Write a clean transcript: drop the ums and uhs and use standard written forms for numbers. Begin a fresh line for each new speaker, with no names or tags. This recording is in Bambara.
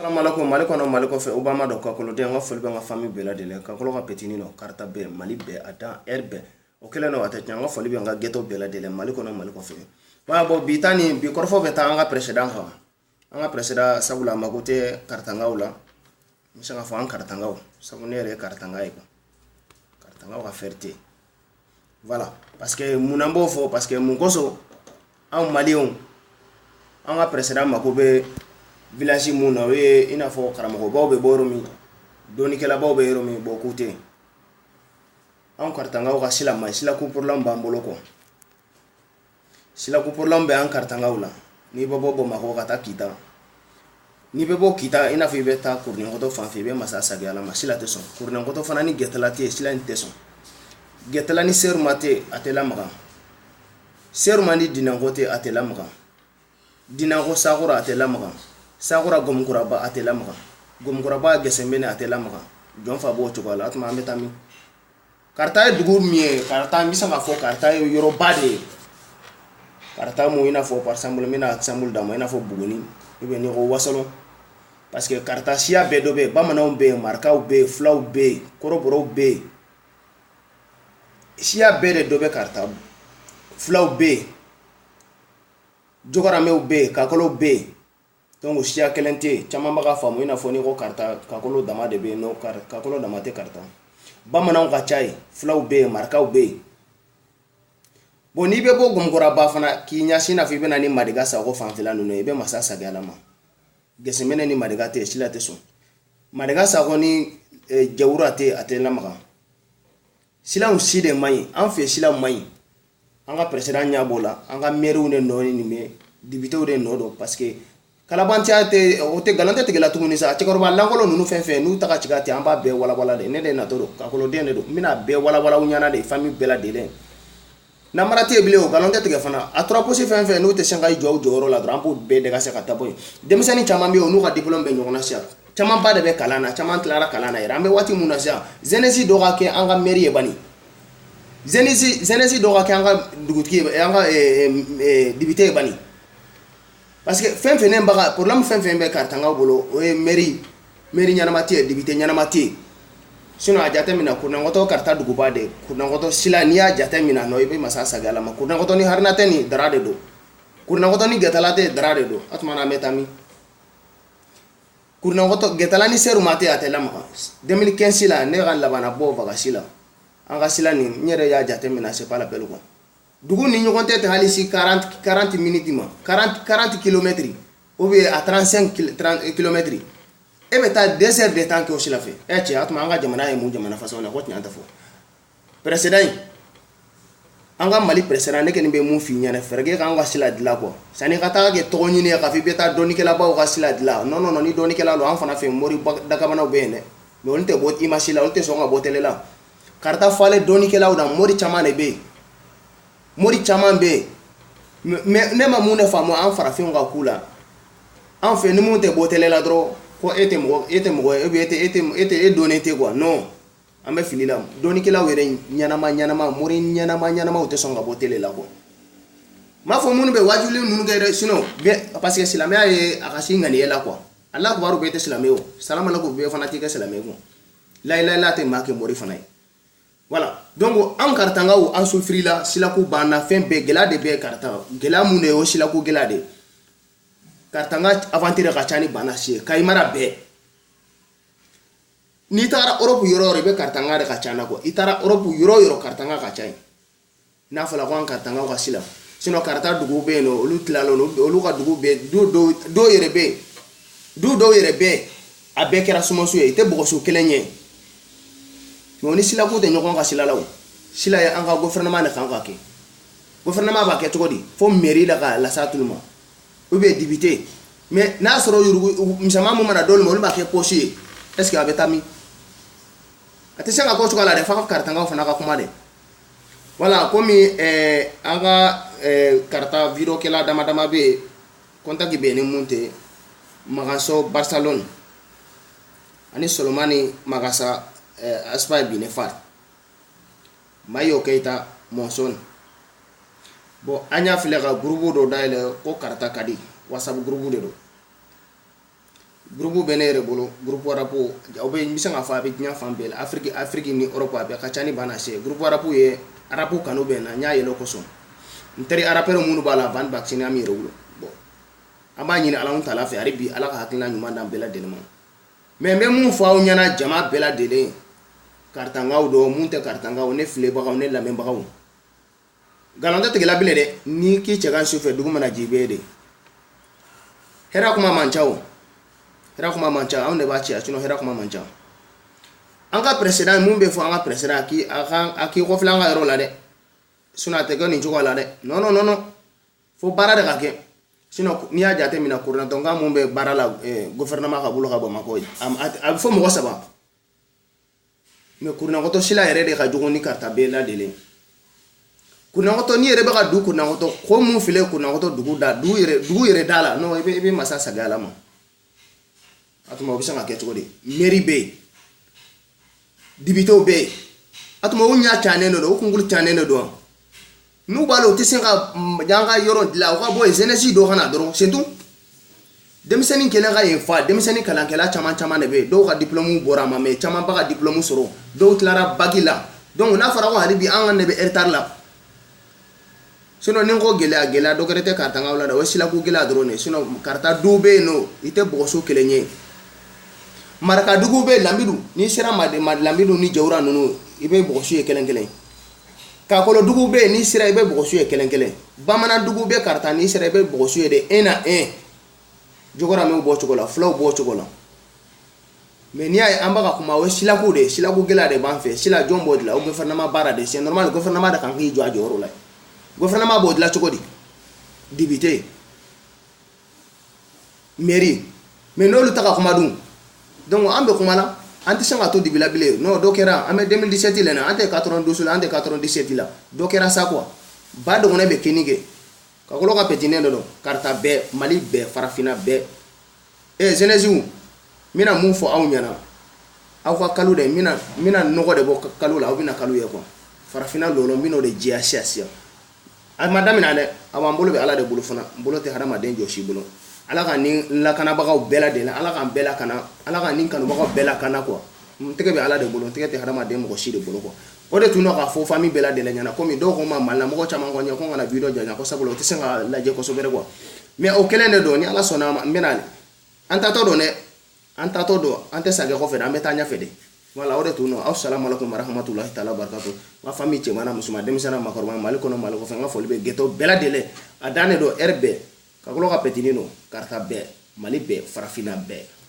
Assalamualaikum malikono maliko fe obama do ka kolo de nga folbe nga famille bela de le ka kolo ka petini no karta be mali be ata herbe o kele no ata nga folbe nga ghetto bela de le malikono maliko fe wa bo bitani bi korfo be ta nga president ha nga president sabula magote karta nga ula misa nga fa nga karta nga sabu nere karta nga iko karta nga ka ferte voilà parce que munambo fo parce que mun koso en malion nga president makobe village muna we ina fo karamo baw be boromi doni kala baw be romi bokute an kartanga wa sila mai sila ku pour lamba mboloko sila ku pour lambe an kartanga wala ni bobo bo mako kata kita ni bebo kita ina fi beta kurni ngoto fan fi be masa sagala ma sila teson kurni ngoto fanani getala te sila teson getala ni ser mate atela maga ser mani dinangote atela maga dinango sagura atela maga sakura gomkura ba atela maka gomkura ba gesembene atela maka jon fa bo chokala atma metami karta dugu mie karta misa nga fo karta yoro bade karta mo ina fo par exemple mina example da mo ina fo buguni ibe ni ko wasalo parce que karta sia be do be bamana be marka be flaw be koroboro be sia be de do be karta flaw be jogara me be kakolo be donc sia kelente chama maga famu ina foni ko karta kakolo dama de be no kakolo dama te karta bamana ka chai flow be marka be boni be bo gomgora ba fana ki nyasi na fi be na ni madiga sa ko fanfila no be masa sa galama gesemene ni madiga te sila te so madiga sa ko ni jawura te atela maga sila uside mai an fe sila mai anga president nya bola anga meru ne no ni me dibito de no do parce que kalabantia te o te galante te gela tuguni sa te korba langolo nunu fenfe nu taka chigati amba be wala wala de ne de na toro ka kolo de ne do mina be wala wala unyana de famille bela de le na marati bile o galante te fana atra posi fenfe nu te sengai jo joro la drampo be de ga se kata boy demisani chama be onu ka diplôme be nyona sia chama ba de be kalana chama clara kalana ira me wati muna sia zenesi do ga ke anga mairie bani zenesi do ga ke anga duguti anga dibité bani parce que fen fen mbaga problème fen fen be kartanga bolo o mairie nyanamati député nyanamati sino ajate mina kuna ngoto karta dugu bade kuna ngoto sila ni ajate mina no ibe masa sagala ma kuna ngoto ni harnate ni darade do kuna ngoto ni getalate darade do atmana metami kuna ngoto getalani seru mate atela ma 2015 sila ne gan labana bo vaga sila anga sila ni nyere ya ajate mina c'est pas la peine quoi dugu ni ɲɔgɔn tɛ halisi 40 minutes ma 40 km ou bien à 35 km e bɛ taa 2 heures de temps kɛ o sila fɛ cɛ a tuma an ka jamana ye mun jamana façon na ko tiɲɛ tɛ fɔ président an ka mali président ne kɔni bɛ mun f'i ɲɛna fɛrɛ kɛ k'an ka sila dilan quoi sani ka taa kɛ tɔgɔ ɲini ka f'i bɛ taa dɔnnikɛlabaw ka sila dilan non ni dɔnnikɛla don an fana fɛ mori dakabanaw bɛ yen dɛ mais olu tɛ bɔ image la olu tɛ sɔn ka bɔ télé la karita falen dɔnnikɛlaw na mori caman de bɛ yen mori chaman be mais ne ma mun ne famo an farafin ka kula an fe ni mun te botele la dro ko ete mo ete donné te quoi non an be fili la doni kila were nyanama mori nyanama o te son ka botele la ko ma fo mun be wajuli nun ga sino parce que silamea ye akasi ngani la quoi allah ko baro be te silameo salam alaikum be fanatique silameo la ilaha illa te ma ke mori fanay voilà donc an kartanga ou an souffri la silaku bana fen be gela de be karta gela mun ne o silaku gela de kartanga aventure ka chani bana sie kaimara be ni tara europe yoro be kartanga de ka chana ko itara europe yoro kartanga ka chai na fala ko an kartanga ka sila sino karta dugu be no olu tlalo no olu ka dugu be do yere be abe kera sumosu e te bogosu kelenye mais ni sila ko te nyokon ka sila lawo sila ya anga gouvernement ne kan ka ke gouvernement ba ke togodi fo mairie la ka la satulma ou bien député mais na soro yurugu misama mo mana dol mo ba ke poche est ce que abetami ate sanga ko chokola de fa karta nga fana ka kuma de voilà comme anga karta video kela dama be contact be ni monte magaso Barcelone ani Solomani magasa aspa bine fat mayo keita monson bo anya file ka groupe do dale ko karta kadi whatsapp groupe de do groupe bene yɛrɛ bolo groupe warapo aw bɛ n bɛ se k'a fɔ a bɛ diɲɛ fan bɛɛ la Afrique ni Europe a bɛɛ ka ca ni bana se groupe warapo ye arabu kanu bɛ na n y'a yɛlɛ kosɔn n teri arapɛrɛ minnu b'a la ban vacciner an mi yɛrɛ bolo bon an b'a ɲini Ala ta'ala fɛ hali bi Ala ka hakilina ɲuman d'an bɛɛ lajɛlen ma mais n bɛ mun fɔ aw ɲɛna jama bɛɛ lajɛlen karitangaw don mun tɛ karitangaw ne filɛbagaw ne lamɛnbagaw nkalon tɛ tigɛla bilen dɛ ni k'i cɛ kan sufɛ dugu mana jɛ i bɛ de hɛrɛ kuma man ca o hɛrɛ kuma man ca anw de b'a cɛ sinon hɛrɛ kuma man ca an ka président mun bɛ fɔ an ka président a k'i kɔfilɛ an ka yɔrɔ la dɛ sinon a tɛ kɛ nin cogo la dɛ non fo baara de ka kɛ sinon n'i y'a jate minɛ coordinateur mun bɛ baara la gouvernement ka bolo ka Bamakɔ a bɛ fɔ mɔgɔ 3 mais coordinateur sila yɛrɛ de ka jugu ni karita bɛɛ lajɛlen coordinateur ni yɛrɛ bɛ ka du coordinateur ko mun filɛ coordinateur dugu yɛrɛ da la non i bɛ masa sagaya la ma atuma o bɛ se ka kɛ cogo di mairie bɛ yen députéw bɛ yen atuma o ɲa canen de don o kunkolo canen de don n'u b'a la u tɛ se ka yan ka yɔrɔ dilan u ka bɔ yen jeunesse dɔ ka na dɔrɔn c'est tout denmisɛnnin kɛlen ka yen fa denmisɛnnin kalankɛla caman de bɛ yen dɔw ka diplôme bɔra ma mais caman ba ka diplôme sɔrɔ dɔw tilara bac la donc n'a fɔra ko hali bi an ka ne bɛ retard la sinon ni ko gɛlɛya dɔ kɛrɛ tɛ karitangaw la dɛ o ye silako gɛlɛya dɔrɔn de sinon karita du bɛ yen nɔ i tɛ bɔgɔso kelen ye marakadugu bɛ Lambidu n'i sera Lambidu ni Jawura ninnu i bɛ bɔgɔso ye kelen Kakolodugu bɛ yen n'i sera i bɛ bɔgɔso ye kelen Bamanandugu bɛ karita n'i sera i bɛ bɔgɔso ye de 1 à 1 Jogoramɛw bɔ cogo la fulaw bɔ cogo la mais n'i y'a ye an bɛ ka kuma o ye silako de ye silako gɛlɛya de b'an fɛ sila jɔn b'o dilan o gouvernement baara de c'est normal gouvernement de kan k'i jɔ a jɔyɔrɔ la gouvernement b'o dilan cogo di député mairie mais n'olu ta ka kuma dun donc an bɛ kuma la an tɛ se ka to dibi la bilen non dɔ kɛra an bɛ 2017 la an tɛ 92 la an tɛ 97 la dɔ kɛra sa quoi ba dɔgɔnɛ bɛ kini kɛ kakolo ka petinen de don karita bɛɛ Mali bɛɛ farafinna bɛɛ jeunesse n bɛna mun fɔ aw ɲɛna aw ka kalo de n bɛna nɔgɔ de bɔ kalo la aw bɛna kalo ye quoi farafinna lɔlɔ n bɛna o de jɛya siya a ma daminɛ dɛ a b'an bolo bɛ Ala de bolo fana n bolo tɛ hadamaden jɔsi bolo Ala ka nin lakanabagaw bɛɛ lajɛlen Ala k'an bɛɛ lakana Ala ka nin kanubagaw bɛɛ lakana quoi n tɛgɛ bɛ Ala de bolo n tɛgɛ tɛ hadamaden mɔgɔ si de bolo quoi o de tun k'a fɔ famille bɛɛ lajɛlen ɲɛna komi dɔw ko ma Mali la mɔgɔ caman ko n ye ko n kana video janya ko sabula o tɛ se ka lajɛ kosɛbɛ quoi mais o kelen de don ni Ala sɔnna ma n bɛna an tatɔ don dɛ an tatɔ don an tɛ sagɛ kɔfɛ dɛ an bɛ taa ɲɛfɛ de voilà o de tun aw salamu alaikum warahmatulahi taala barakatu n ka famille cɛman na musoman denmisɛnnin na makɔrɔba Mali kɔnɔ Mali kɔfɛ n ka foli bɛ gɛtɔ bɛɛ lajɛlen a dannen don heure bɛɛ kakolo ka petinin don karita bɛɛ Mali bɛɛ farafinna bɛɛ